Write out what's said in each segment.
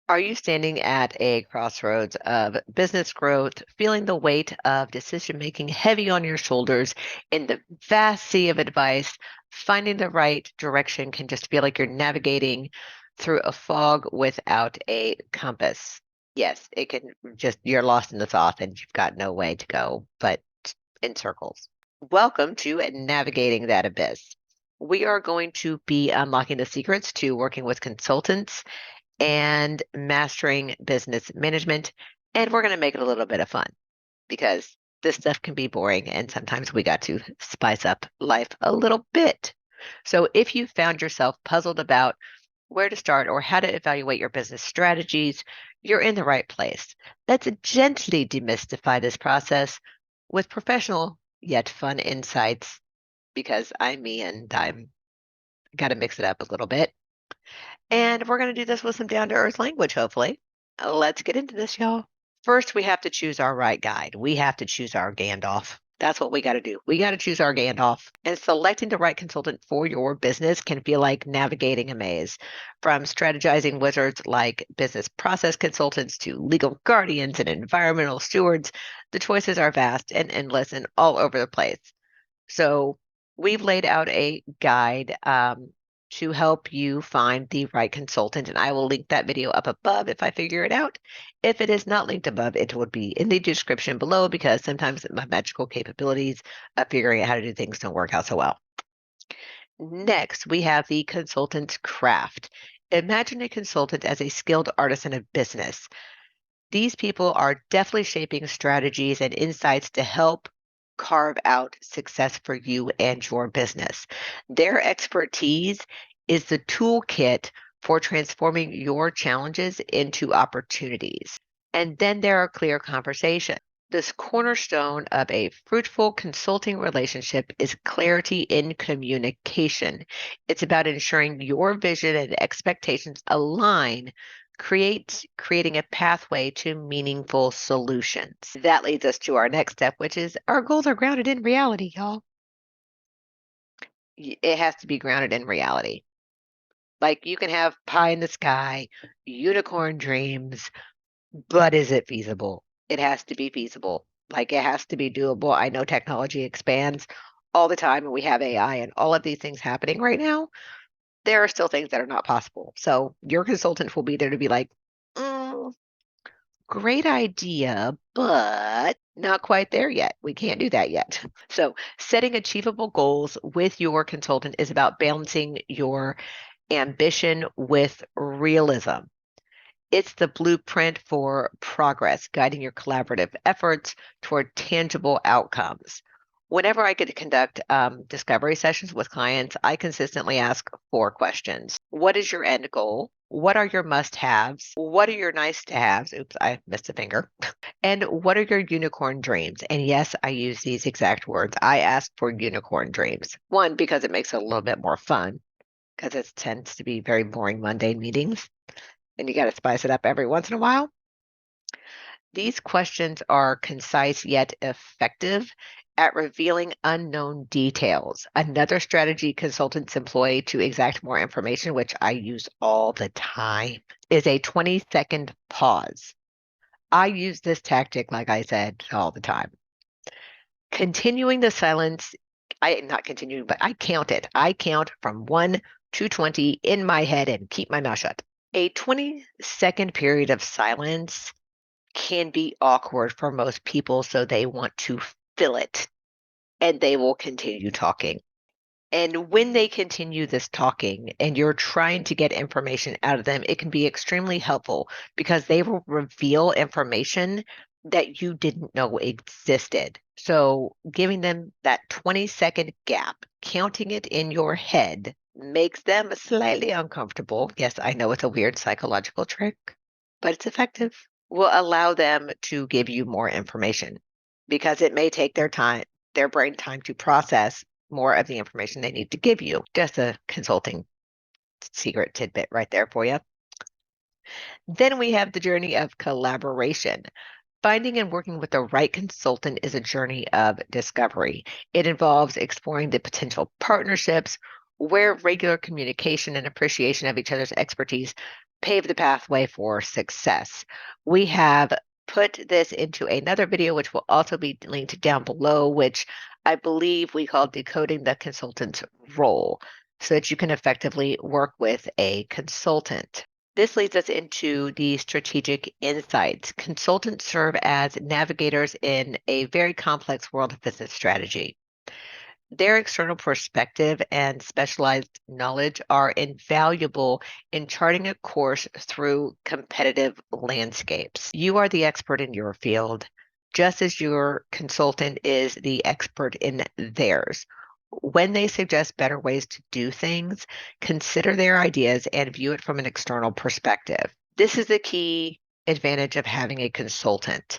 Are you standing at a crossroads of business growth, feeling the weight of decision making heavy on your shoulders in the vast sea of advice? Finding the right direction can just feel like you're navigating through a fog without a compass. Yes, it can just, you're lost in the sauce and you've got no way to go but in circles. Welcome to Navigating That Abyss. We are going to be unlocking the secrets to working with consultants and mastering business management. And we're going to make it a little bit of fun because this stuff can be boring and sometimes we got to spice up life a little bit. So if you found yourself puzzled about where to start or how to evaluate your business strategies, you're in the right place. Let's gently demystify this process with professional yet fun insights because I'm me and I'm got to mix it up a little bit. And we're going to do this with some down to earth language, hopefully. Let's get into this, y'all. First, we have to choose our right guide. We have to choose our Gandalf. That's what we got to do. We got to choose our Gandalf. And selecting the right consultant for your business can feel like navigating a maze. From strategizing wizards like business process consultants to legal guardians and environmental stewards, the choices are vast and endless and all over the place. So we've laid out a guide to help you find the right consultant, and I will link that video up above if I figure it out. If it is not linked above, it would be in the description below because sometimes my magical capabilities of figuring out how to do things don't work out so well. Next, we have the consultant's craft. Imagine a consultant as a skilled artisan of business. These people are definitely shaping strategies and insights to help carve out success for you and your business. Their expertise is the toolkit for transforming your challenges into opportunities. And then there are clear conversations. This cornerstone of a fruitful consulting relationship is clarity in communication. It's about ensuring your vision and expectations align creating a pathway to meaningful solutions. That leads us to our next step, which is our goals are grounded in reality, y'all. It has to be grounded in reality. Like you can have pie in the sky, unicorn dreams, but is it feasible? It has to be feasible. Like it has to be doable. I know technology expands all the time and we have AI and all of these things happening right now. There are still things that are not possible. So your consultant will be there to be like, "Mm, great idea, but not quite there yet. We can't do that yet." So, setting achievable goals with your consultant is about balancing your ambition with realism. It's the blueprint for progress, guiding your collaborative efforts toward tangible outcomes. Whenever I get to conduct discovery sessions with clients, I consistently ask four questions. What is your end goal? What are your must haves? What are your nice to haves? Oops, I missed a finger. And what are your unicorn dreams? And yes, I use these exact words. I ask for unicorn dreams. One, because it makes it a little bit more fun, because it tends to be very boring, mundane meetings, and you got to spice it up every once in a while. These questions are concise yet effective at revealing unknown details. Another strategy consultants employ to exact more information, which I use all the time, is a 20-second pause. I use this tactic, like I said, all the time. Continuing the silence, I not continuing, but I count it. I count from 1 to 20 in my head and keep my mouth shut. A 20-second period of silence can be awkward for most people, so they want to fill it and they will continue talking. And when they continue this talking and you're trying to get information out of them, it can be extremely helpful because they will reveal information that you didn't know existed. So giving them that 20-second gap, counting it in your head, makes them slightly uncomfortable. Yes, I know it's a weird psychological trick, but it's effective. Will allow them to give you more information because it may take their brain time to process more of the information they need to give you. Just a consulting secret tidbit right there for you. Then we have the journey of collaboration. Finding and working with the right consultant is a journey of discovery. It involves exploring the potential partnerships where regular communication and appreciation of each other's expertise pave the pathway for success. We have put this into another video, which will also be linked down below, which I believe we call decoding the consultant's role so that you can effectively work with a consultant. This leads us into the strategic insights. Consultants serve as navigators in a very complex world of business strategy. Their external perspective and specialized knowledge are invaluable in charting a course through competitive landscapes. You are the expert in your field, just as your consultant is the expert in theirs. When they suggest better ways to do things, consider their ideas and view it from an external perspective. This is the key advantage of having a consultant.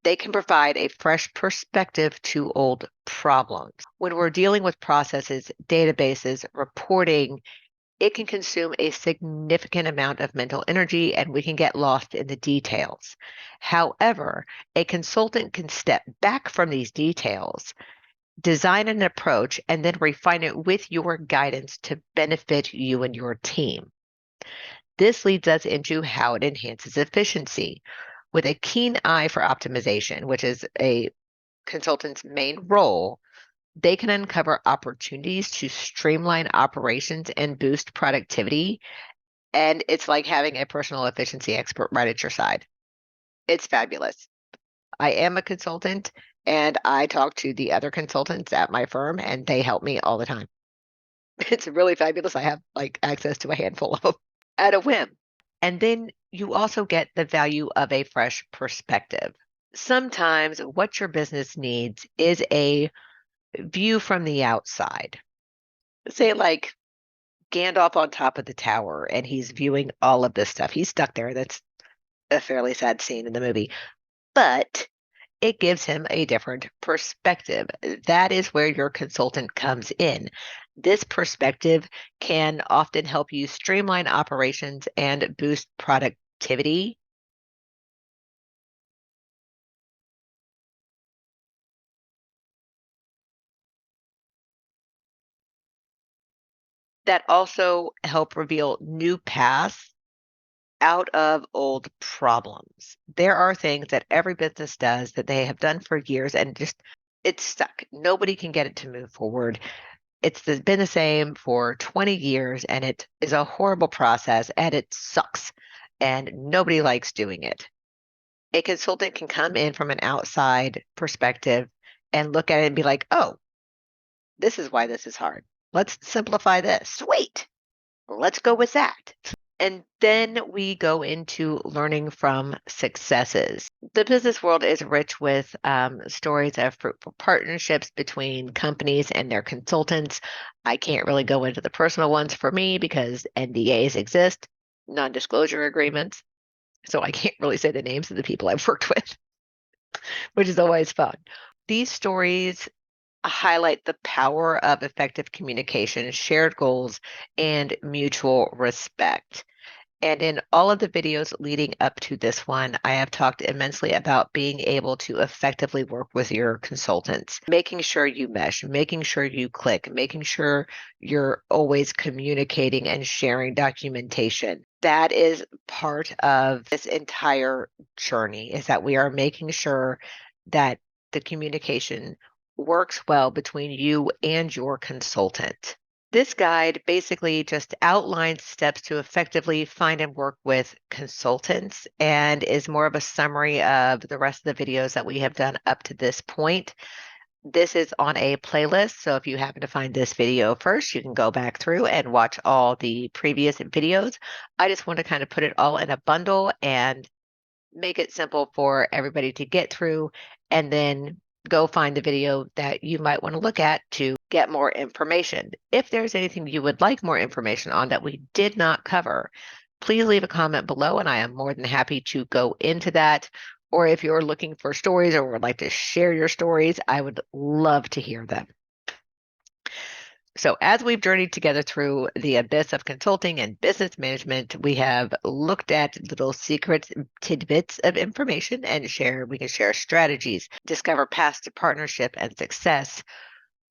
They can provide a fresh perspective to old problems. When we're dealing with processes, databases, reporting, it can consume a significant amount of mental energy and we can get lost in the details. However, a consultant can step back from these details, design an approach, and then refine it with your guidance to benefit you and your team. This leads us into how it enhances efficiency. With a keen eye for optimization, which is a consultant's main role, they can uncover opportunities to streamline operations and boost productivity. And it's like having a personal efficiency expert right at your side. It's fabulous. I am a consultant and I talk to the other consultants at my firm and they help me all the time. It's really fabulous. I have like access to a handful of them at a whim. And then you also get the value of a fresh perspective. Sometimes what your business needs is a view from the outside. Say, like Gandalf on top of the tower, and he's viewing all of this stuff. He's stuck there. That's a fairly sad scene in the movie, but it gives him a different perspective. That is where your consultant comes in. This perspective can often help you streamline operations and boost productivity. That also help reveal new paths out of old problems. There are things that every business does that they have done for years and just it's stuck. Nobody can get it to move forward. Been the same for 20 years and it is a horrible process and it sucks and nobody likes doing it. A consultant can come in from an outside perspective and look at it and be like, oh, this is why this is hard. Let's simplify this. Sweet. Let's go with that. And then we go into learning from successes. The business world is rich with stories of fruitful partnerships between companies and their consultants. I can't really go into the personal ones for me because NDAs exist, non disclosure agreements. So I can't really say the names of the people I've worked with, which is always fun. These stories highlight the power of effective communication, shared goals, and mutual respect. And in all of the videos leading up to this one, I have talked immensely about being able to effectively work with your consultants, making sure you mesh, making sure you click, making sure you're always communicating and sharing documentation. That is part of this entire journey, is that we are making sure that the communication works well between you and your consultant. This guide basically just outlines steps to effectively find and work with consultants and is more of a summary of the rest of the videos that we have done up to this point. This is on a playlist, so if you happen to find this video first, you can go back through and watch all the previous videos. I just want to kind of put it all in a bundle and make it simple for everybody to get through and then go find the video that you might want to look at to get more information. If there's anything you would like more information on that we did not cover, please leave a comment below and I am more than happy to go into that. Or if you're looking for stories or would like to share your stories, I would love to hear them. So, as we've journeyed together through the abyss of consulting and business management, we have looked at little secret tidbits of information and we can share strategies, discover paths to partnership and success.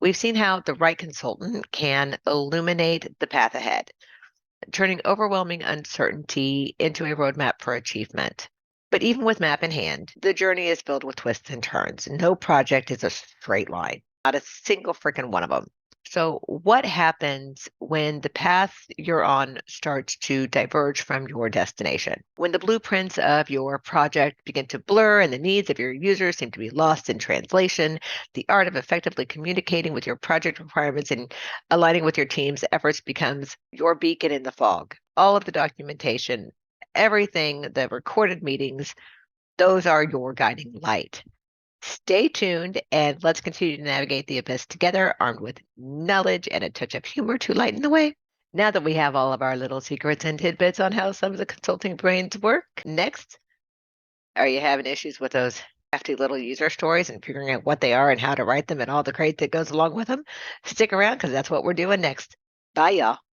We've seen how the right consultant can illuminate the path ahead. turning overwhelming uncertainty into a roadmap for achievement. But even with map in hand, the journey is filled with twists and turns. No project is a straight line, not a single freaking one of them. So, what happens when the path you're on starts to diverge from your destination? When the blueprints of your project begin to blur and the needs of your users seem to be lost in translation, the art of effectively communicating with your project requirements and aligning with your team's efforts becomes your beacon in the fog. All of the documentation, everything, the recorded meetings, those are your guiding light. Stay tuned and let's continue to navigate the abyss together, armed with knowledge and a touch of humor to lighten the way. Now that we have all of our little secrets and tidbits on how some of the consulting brains work, next, are you having issues with those hefty little user stories and figuring out what they are and how to write them and all the crate that goes along with them? Stick around because that's what we're doing next. Bye, y'all.